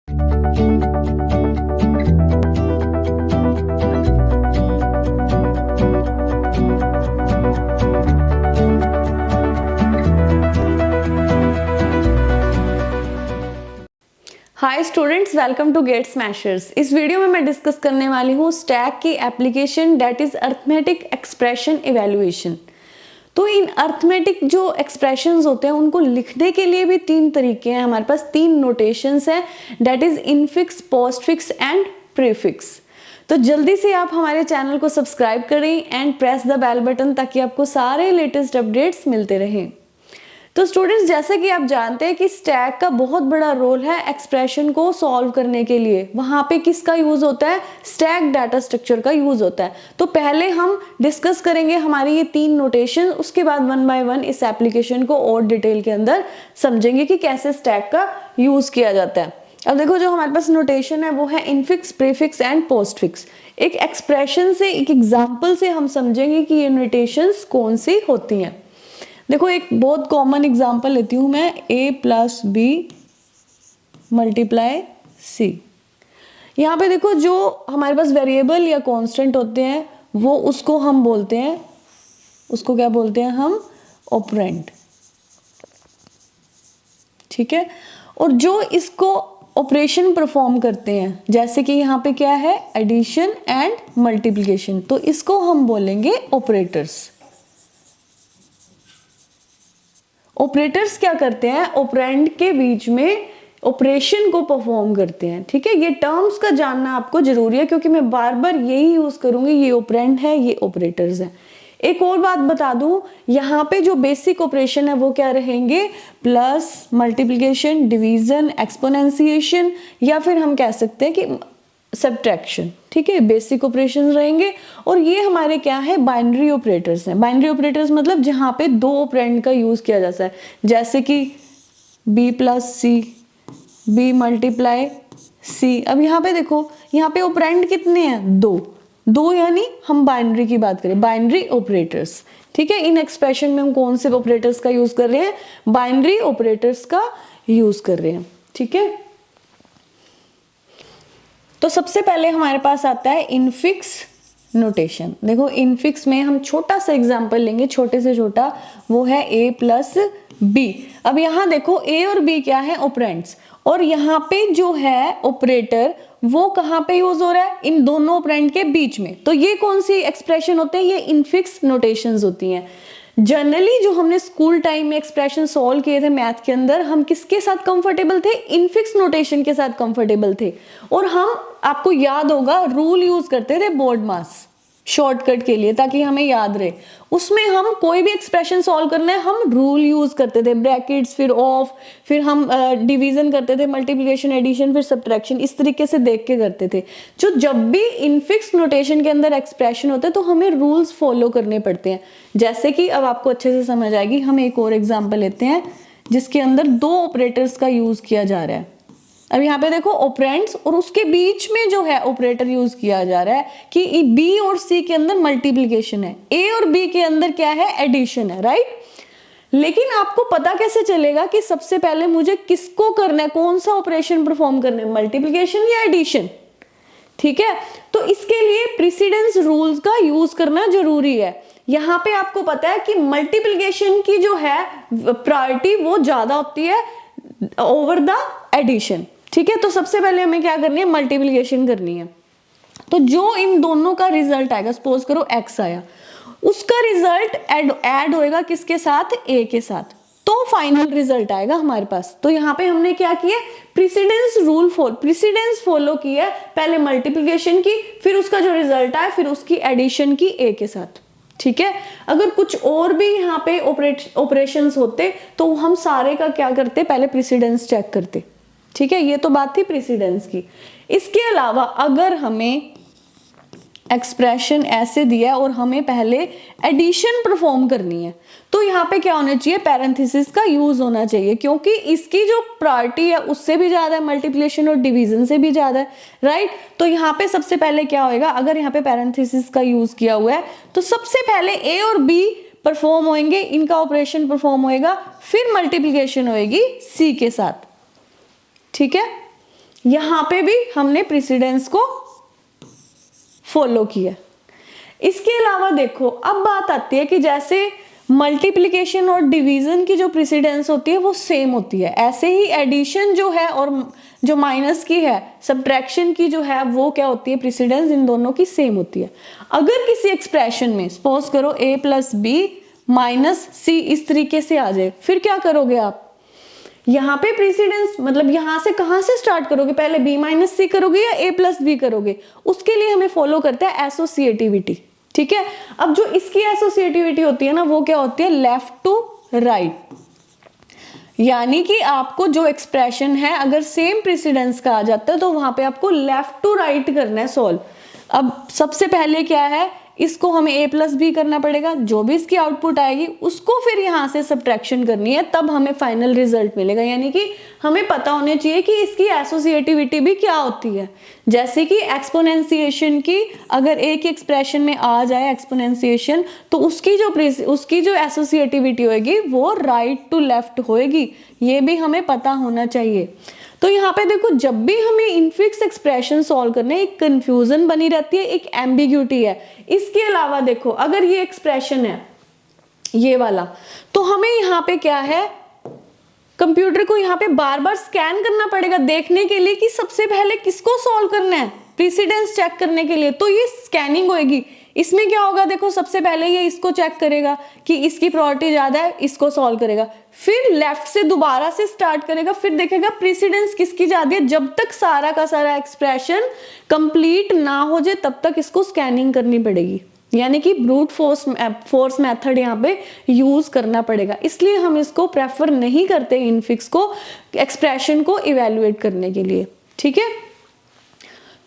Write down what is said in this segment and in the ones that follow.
Hi students, welcome to Gate Smashers. इस video में मैं डिस्कस करने वाली हूँ स्टैक की application, that is arithmetic expression evaluation. तो इन अरिथमेटिक जो एक्सप्रेशंस होते हैं उनको लिखने के लिए भी तीन तरीके हैं। हमारे पास तीन नोटेशंस हैं, that is infix, postfix and prefix. तो जल्दी से आप हमारे चैनल को सब्सक्राइब करें and press the bell button ताकि आपको सारे लेटेस्ट अपडेट्स मिलते रहें। तो स्टूडेंट्स, जैसे कि आप जानते हैं कि स्टैक का बहुत बड़ा रोल है एक्सप्रेशन को सॉल्व करने के लिए। वहां पे किसका यूज होता है? स्टैक डाटा स्ट्रक्चर का यूज होता है। तो पहले हम डिस्कस करेंगे हमारी ये तीन नोटेशन, उसके बाद वन बाय वन इस एप्लीकेशन को और डिटेल के अंदर समझेंगे कि कैसे स्टैक का यूज किया जाता है। अब देखो, जो हमारे पास नोटेशन है वो है इनफिक्स, प्रीफिक्स एंड पोस्टफिक्स। एक एक्सप्रेशन से, एक एग्जाम्पल से हम समझेंगे कि ये नोटेशंस कौन सी होती हैं। देखो, एक बहुत कॉमन एग्जांपल लेती हूं मैं, a plus B multiply C. यहाँ पे देखो, जो हमारे पास वेरिएबल या कांस्टेंट होते हैं वो उसको हम बोलते हैं, उसको क्या बोलते हैं हम? ऑपरेंड। ठीक है। और जो इसको ऑपरेशन परफॉर्म करते हैं, जैसे कि यहाँ पे क्या है? एडिशन एंड मल्टीप्लिकेशन, तो इसको हम बोलेंगे ऑपरेटर्स। ऑपरेटर्स क्या करते हैं? ऑपरेंड के बीच में ऑपरेशन को परफॉर्म करते हैं। ठीक है, ये टर्म्स का जानना आपको जरूरी है क्योंकि मैं बार बार यही यूज करूंगी। ये ऑपरेंड है, ये ऑपरेटर्स है। एक और बात बता दूं, यहाँ पे जो बेसिक ऑपरेशन है वो क्या रहेंगे? प्लस, मल्टीप्लिकेशन, डिवीजन, एक्सपोनेंशिएशन, या फिर हम कह सकते हैं कि सब्ट्रैक्शन। ठीक है, बेसिक ऑपरेशन रहेंगे। और ये हमारे क्या है? बाइनरी ऑपरेटर्स हैं। बाइनरी ऑपरेटर्स मतलब जहां पे दो ऑपरेंड का यूज किया जाता है, जैसे कि b प्लस सी, b मल्टीप्लाई सी। अब यहाँ पे देखो, यहाँ पे ऑपरेंड कितने हैं? दो, यानी हम बाइनरी की बात करें, बाइनरी ऑपरेटर्स। ठीक है, इन एक्सप्रेशन में हम कौन से ऑपरेटर्स का यूज कर रहे हैं? बाइनरी ऑपरेटर्स का यूज कर रहे हैं। ठीक है, तो सबसे पहले हमारे पास आता है इनफिक्स नोटेशन। देखो, इनफिक्स में हम छोटा सा एग्जांपल लेंगे, छोटे से छोटा, वो है a प्लस बी। अब यहाँ देखो, a और b क्या है? ऑपरेंड्स। और यहाँ पे जो है ऑपरेटर, वो कहाँ पे यूज हो रहा है? इन दोनों ऑपरेंड के बीच में। तो ये कौन सी एक्सप्रेशन होते हैं? ये इनफिक्स नोटेशंस होती हैं। जनरली जो हमने स्कूल टाइम में एक्सप्रेशन सॉल्व किए थे मैथ के अंदर, हम किसके साथ कंफर्टेबल थे? इनफिक्स नोटेशन के साथ कंफर्टेबल थे। और हम, आपको याद होगा, रूल यूज करते थे बोर्ड मास शॉर्टकट के लिए, ताकि हमें याद रहे। उसमें हम कोई भी एक्सप्रेशन सॉल्व करना है, हम रूल यूज करते थे, ब्रैकेट्स, फिर ऑफ, फिर हम डिवीजन करते थे, मल्टीप्लिकेशन, एडिशन, फिर सब्ट्रैक्शन, इस तरीके से देख के करते थे। जब भी इनफिक्स नोटेशन के अंदर एक्सप्रेशन होते हैं तो हमें रूल्स फॉलो करने पड़ते हैं। जैसे कि अब आपको अच्छे से समझ आएगी। हम एक और एग्जाम्पल लेते हैं जिसके अंदर दो ऑपरेटर्स का यूज किया जा रहा है। अब यहाँ पे देखो, ऑपरेंड्स और उसके बीच में जो है ऑपरेटर यूज किया जा रहा है कि बी और सी के अंदर मल्टीप्लिकेशन है, ए और बी के अंदर क्या है? एडिशन है, राइट। लेकिन आपको पता कैसे चलेगा कि सबसे पहले मुझे किसको करना है, कौन सा ऑपरेशन परफॉर्म करना है, मल्टीप्लिकेशन या एडिशन? ठीक है, तो इसके लिए प्रीसिडेंस रूल्स का यूज करना जरूरी है। यहाँ पे आपको पता है कि मल्टीप्लिकेशन की जो है प्रायोरिटी वो ज्यादा होती है ओवर द एडिशन। ठीक है, तो सबसे पहले हमें क्या करनी है? मल्टीप्लिकेशन करनी है। तो जो इन दोनों का रिजल्ट आएगा, सपोज करो x आया, उसका रिजल्ट ऐड होएगा किसके साथ? a के साथ, तो फाइनल रिजल्ट आएगा हमारे पास। तो यहाँ पे हमने क्या किया? प्रीसिडेंस फॉलो किया। पहले मल्टीप्लिकेशन की, फिर उसका जो रिजल्ट आया, फिर उसकी एडिशन की a के साथ। ठीक है, अगर कुछ और भी यहाँ पे ऑपरेशंस होते तो हम सारे का क्या करते? पहले प्रीसिडेंस चेक करते। ठीक है, ये तो बात थी प्रीसिडेंस की। इसके अलावा अगर हमें एक्सप्रेशन ऐसे दिया है और हमें पहले एडिशन परफॉर्म करनी है, तो यहाँ पे क्या होना चाहिए? पैरेंथेसिस का यूज होना चाहिए, क्योंकि इसकी जो प्रायोरिटी है उससे भी ज्यादा है, मल्टीप्लिकेशन और डिवीजन से भी ज्यादा है, राइट। तो यहाँ पे सबसे पहले क्या होएगा? अगर यहाँ पे पैरेंथेसिस का यूज किया हुआ है तो सबसे पहले ए और बी परफॉर्म होंगे, इनका ऑपरेशन परफॉर्म होएगा, फिर मल्टीप्लिकेशन होएगी सी के साथ। ठीक है, यहां पे भी हमने प्रेसिडेंस को फॉलो किया। इसके अलावा देखो अब बात आती है कि जैसे मल्टीप्लिकेशन और डिवीजन की जो प्रेसिडेंस होती है वो सेम होती है, ऐसे ही एडिशन जो है और जो माइनस की है, सब्ट्रैक्शन की जो है वो क्या होती है, प्रेसिडेंस इन दोनों की सेम होती है। अगर किसी एक्सप्रेशन में सपोज करो a प्लस बी माइनस सी इस तरीके से आ जाए, फिर क्या करोगे आप, यहाँ पे प्रेसिडेंस मतलब यहाँ से कहाँ से स्टार्ट करोगे, पहले b माइनस सी करोगे या a प्लस बी करोगे, उसके लिए हमें फॉलो करता है एसोसिएटिविटी। ठीक है, अब जो इसकी एसोसिएटिविटी होती है ना वो क्या होती है, लेफ्ट टू राइट, यानी कि आपको जो एक्सप्रेशन है अगर सेम प्रेसिडेंस का आ जाता है तो वहां पे आपको लेफ्ट टू राइट करना है सॉल्व। अब सबसे पहले क्या है, इसको हमें a प्लस बी करना पड़ेगा, जो भी इसकी आउटपुट आएगी उसको फिर यहाँ से सब्ट्रैक्शन करनी है, तब हमें फाइनल रिजल्ट मिलेगा। यानी कि हमें पता होना चाहिए कि इसकी एसोसिएटिविटी भी क्या होती है। जैसे कि एक्सपोनेंशिएशन की अगर एक एक्सप्रेशन में आ जाए एक्सपोनेंशिएशन, तो उसकी जो एसोसिएटिविटी होगी वो राइट टू लेफ्ट होएगी, ये भी हमें पता होना चाहिए। तो यहाँ पे देखो जब भी हमें इनफिक्स एक्सप्रेशन सॉल्व करने, एक कंफ्यूजन बनी रहती है, एक एम्बिग्यूटी है। इसके अलावा देखो अगर ये एक्सप्रेशन है ये वाला, तो हमें यहाँ पे क्या है, कंप्यूटर को यहाँ पे बार बार स्कैन करना पड़ेगा देखने के लिए कि सबसे पहले किसको सॉल्व करना है, प्रेसिडेंस चेक करने के लिए। तो ये स्कैनिंग होगी। इसमें क्या होगा, देखो सबसे पहले ये इसको चेक करेगा कि इसकी प्रायोरिटी ज्यादा है, इसको सॉल्व करेगा, फिर लेफ्ट से दोबारा से स्टार्ट करेगा, फिर देखेगा प्रेसिडेंस किसकी ज्यादा है। जब तक सारा का सारा एक्सप्रेशन कंप्लीट ना हो जाए तब तक इसको स्कैनिंग करनी पड़ेगी, यानी कि ब्रूट फोर्स मेथड यहाँ पे यूज करना पड़ेगा। इसलिए हम इसको प्रेफर नहीं करते इनफिक्स को एक्सप्रेशन को इवेलुएट करने के लिए। ठीक है,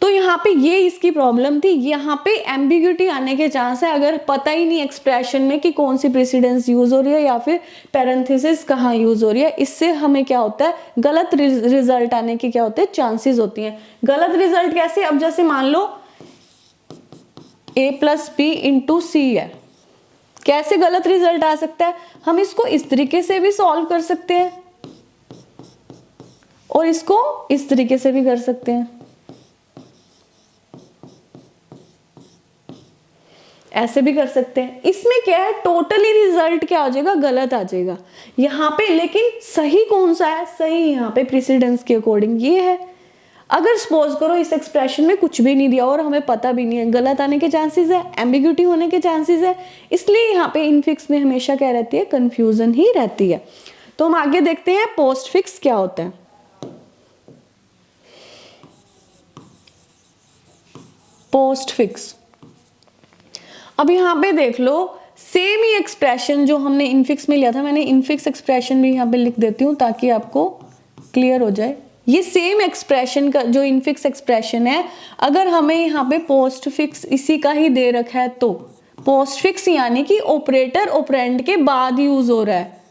तो यहाँ पे ये इसकी प्रॉब्लम थी। यहाँ पे एम्बिग्यूटी आने के चांस है अगर पता ही नहीं एक्सप्रेशन में कि कौन सी प्रेसिडेंस यूज हो रही है या फिर पैरेंथेसिस कहाँ यूज हो रही है। इससे हमें क्या होता है, गलत रिजल्ट आने के क्या होते हैं, चांसेस होती हैं। गलत रिजल्ट कैसे, अब जैसे मान लो a प्लस बी इंटू सी है, कैसे गलत रिजल्ट आ सकता है, हम इसको इस तरीके से भी सॉल्व कर सकते हैं और इसको इस तरीके से भी कर सकते हैं, ऐसे भी कर सकते हैं। इसमें क्या है, टोटली रिजल्ट क्या हो जाएगा, गलत आ जाएगा यहाँ पे। लेकिन सही कौन सा है, सही यहाँ पे प्रेसिडेंस के अकॉर्डिंग ये है। अगर सपोज करो इस एक्सप्रेशन में कुछ भी नहीं दिया और हमें पता भी नहीं है, गलत आने के चांसेस है, एम्बिग्यूटी होने के चांसेस है। इसलिए यहाँ पे इनफिक्स में हमेशा क्या रहती है, कंफ्यूजन ही रहती है। तो हम आगे देखते हैं पोस्ट फिक्स क्या होता है। पोस्ट फिक्स, अब यहाँ पे देख लो सेम ही एक्सप्रेशन जो हमने इनफिक्स में लिया था, मैंने इनफिक्स एक्सप्रेशन भी यहाँ पे लिख देती हूँ ताकि आपको क्लियर हो जाए। ये सेम एक्सप्रेशन का जो इनफिक्स एक्सप्रेशन है, अगर हमें यहाँ पे पोस्ट फिक्स इसी का ही दे रखा है तो पोस्ट फिक्स यानी कि ऑपरेटर ऑपरेंड के बाद यूज हो रहा है,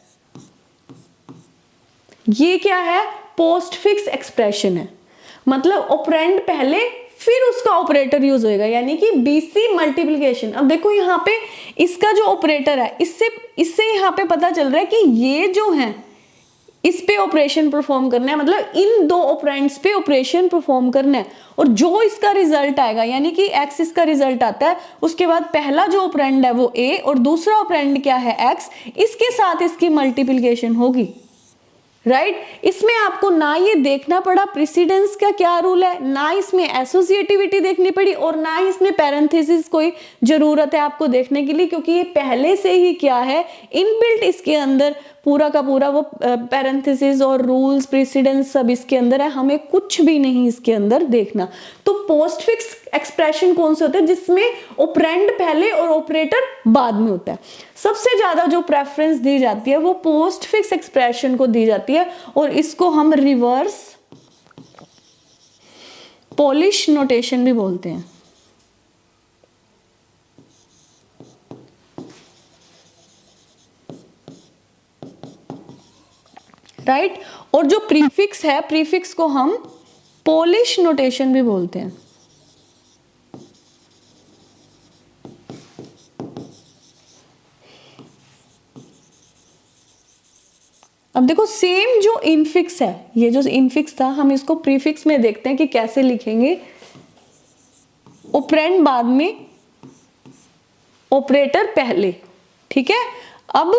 ये क्या है, पोस्ट फिक्स एक्सप्रेशन है। मतलब ऑपरेंड पहले फिर उसका ऑपरेटर यूज होएगा, यानी कि बीसी मल्टीप्लिकेशन। अब देखो यहाँ पे इसका जो ऑपरेटर है, इससे यहाँ पे पता चल रहा है कि ये जो है इस पे ऑपरेशन परफॉर्म करना है, मतलब इन दो ऑपरेंड्स पे ऑपरेशन परफॉर्म करना है। और जो इसका रिजल्ट आएगा, यानी कि एक्स इसका रिजल्ट आता है, उसके बाद पहला जो ऑपरेंड है वो ए और दूसरा ऑपरेंड क्या है एक्स, इसके साथ इसकी मल्टीप्लिकेशन होगी। राइट, इसमें आपको ना ये देखना पड़ा प्रेसिडेंस का क्या रूल है, ना इसमें एसोसिएटिविटी देखनी पड़ी और ना ही इसमें पैरेंथेसिस कोई जरूरत है आपको देखने के लिए, क्योंकि ये पहले से ही क्या है, इनबिल्ट इसके अंदर पूरा का पूरा वो पैरेंथेसिस और रूल्स प्रेसिडेंस सब इसके अंदर है, हमें कुछ भी नहीं इसके अंदर देखना। तो पोस्ट फिक्स एक्सप्रेशन कौन से होते हैं, जिसमें ऑपरेंड पहले और ऑपरेटर बाद में होता है। सबसे ज्यादा जो प्रेफरेंस दी जाती है वो पोस्ट फिक्स एक्सप्रेशन को दी जाती है और इसको हम रिवर्स पोलिश नोटेशन भी बोलते हैं। राइट, और जो प्रीफिक्स है, प्रीफिक्स को हम पोलिश नोटेशन भी बोलते हैं। अब देखो सेम जो इनफिक्स है, ये जो इनफिक्स था, हम इसको प्रीफिक्स में देखते हैं कि कैसे लिखेंगे। ऑपरेंड बाद में, ऑपरेटर पहले, ठीक है। अब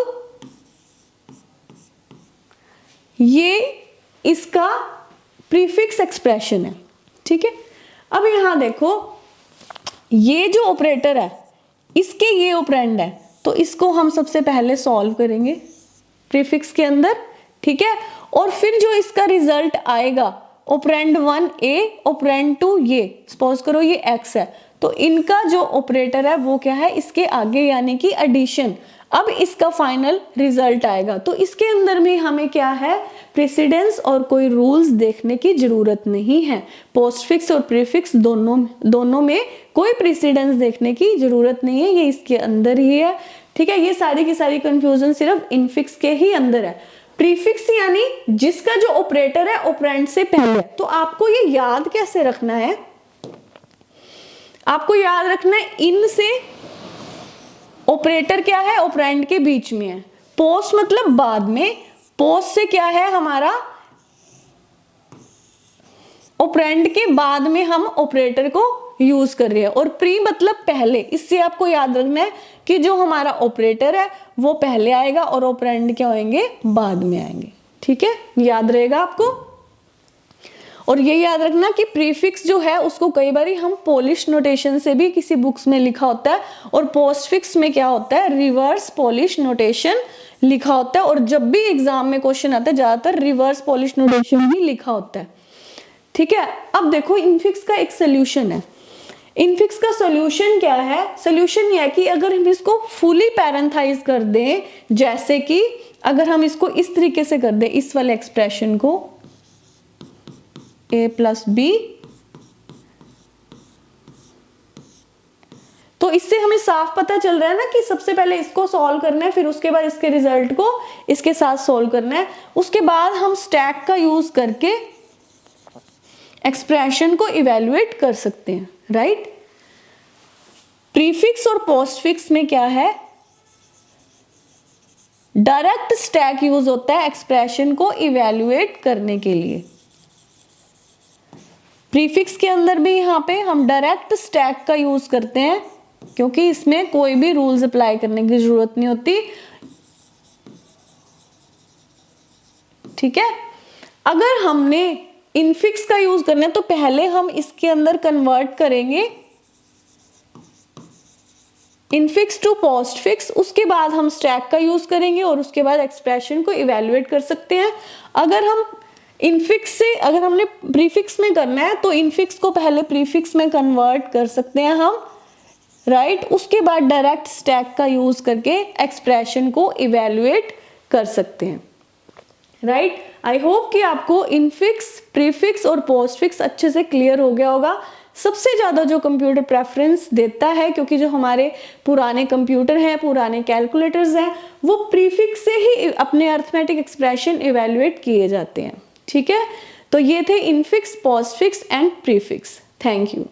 ये इसका प्रीफिक्स एक्सप्रेशन है, ठीक है। अब यहां देखो ये जो ऑपरेटर है इसके ये ऑपरेंड है, तो इसको हम सबसे पहले सॉल्व करेंगे प्रीफिक्स के अंदर, ठीक है। और फिर जो इसका रिजल्ट आएगा, ऑपरेंड 1 ए, ऑपरेंड 2 ये, सपोज करो ये x है, तो इनका जो ऑपरेटर है वो क्या है, इसके आगे, यानी कि एडिशन। अब इसका फाइनल रिजल्ट आएगा, तो इसके अंदर में हमें क्या है, प्रेसिडेंस और कोई रूल्स देखने की जरूरत नहीं है। पोस्टफिक्स और प्रीफिक्स दोनों में कोई प्रेसिडेंस देखने की जरूरत नहीं है, ये इसके अंदर ही है, ठीक है। ये सारी की सारी कंफ्यूजन सिर्फ इनफिक्स के ही अंदर है। प्रीफिक्स यानी जिसका जो ऑपरेटर है ऑपरेंड से पहले, तो आपको ये याद कैसे रखना है, आपको याद रखना है इन से ऑपरेटर क्या है, ऑपरेंड के बीच में है। पोस्ट मतलब बाद में, पोस्ट से क्या है हमारा, ऑपरेंड के बाद में हम ऑपरेटर को यूज कर रहे हैं, और प्री मतलब पहले। इससे आपको याद रखना है कि जो हमारा ऑपरेटर है वो पहले आएगा और ऑपरेंड क्या होंगे, बाद में आएंगे, ठीक है। याद रहेगा आपको। और ये याद रखना कि प्रीफिक्स जो है उसको कई बार हम पोलिश नोटेशन से भी किसी बुक्स में लिखा होता है, और पोस्टफिक्स में क्या होता है, रिवर्स पोलिश नोटेशन लिखा होता है। और जब भी एग्जाम में क्वेश्चन आता है ज्यादातर रिवर्स पोलिश नोटेशन ही लिखा होता है, ठीक है। अब देखो इनफिक्स का एक सोल्यूशन है। इनफिक्स का सोल्यूशन क्या है, सोल्यूशन यह है कि अगर हम इसको फुली पैरेंथाइज कर दें, जैसे कि अगर हम इसको इस तरीके से कर दें, इस वाले एक्सप्रेशन को a प्लस बी, तो इससे हमें साफ पता चल रहा है ना कि सबसे पहले इसको सॉल्व करना है, फिर उसके बाद इसके रिजल्ट को इसके साथ सॉल्व करना है, उसके बाद हम स्टैक का यूज करके एक्सप्रेशन को इवेल्युएट कर सकते हैं, राइट। प्रीफिक्स और पोस्टफिक्स में क्या है, डायरेक्ट स्टैक यूज होता है एक्सप्रेशन को इवेल्युएट करने के लिए। प्रीफिक्स के अंदर भी यहाँ पे हम डायरेक्ट स्टैक का यूज करते हैं, क्योंकि इसमें कोई भी रूल्स अप्लाई करने की जरूरत नहीं होती, ठीक है। अगर हमने इनफिक्स का यूज करना है तो पहले हम इसके अंदर कन्वर्ट करेंगे इनफिक्स टू पोस्टफिक्स, उसके बाद हम स्टैक का यूज करेंगे और उसके बाद एक्सप्रेशन को इवेल्युएट कर सकते हैं। अगर हम इनफिक्स से, अगर हमने प्रीफिक्स में करना है तो इनफिक्स को पहले प्रीफिक्स में कन्वर्ट कर सकते हैं हम, राइट। उसके बाद डायरेक्ट स्टैक का यूज करके एक्सप्रेशन को इवेल्युएट कर सकते हैं, राइट। आई होप कि आपको इनफिक्स, प्रीफिक्स और पोस्टफिक्स अच्छे से क्लियर हो गया होगा। सबसे ज्यादा जो कंप्यूटर प्रेफरेंस देता है, क्योंकि जो हमारे पुराने कंप्यूटर हैं, पुराने कैलकुलेटर्स हैं, वो प्रीफिक्स से ही अपने अरिथमेटिक एक्सप्रेशन इवेल्युएट किए जाते हैं, ठीक है। तो ये थे infix, postfix and prefix. Thank you.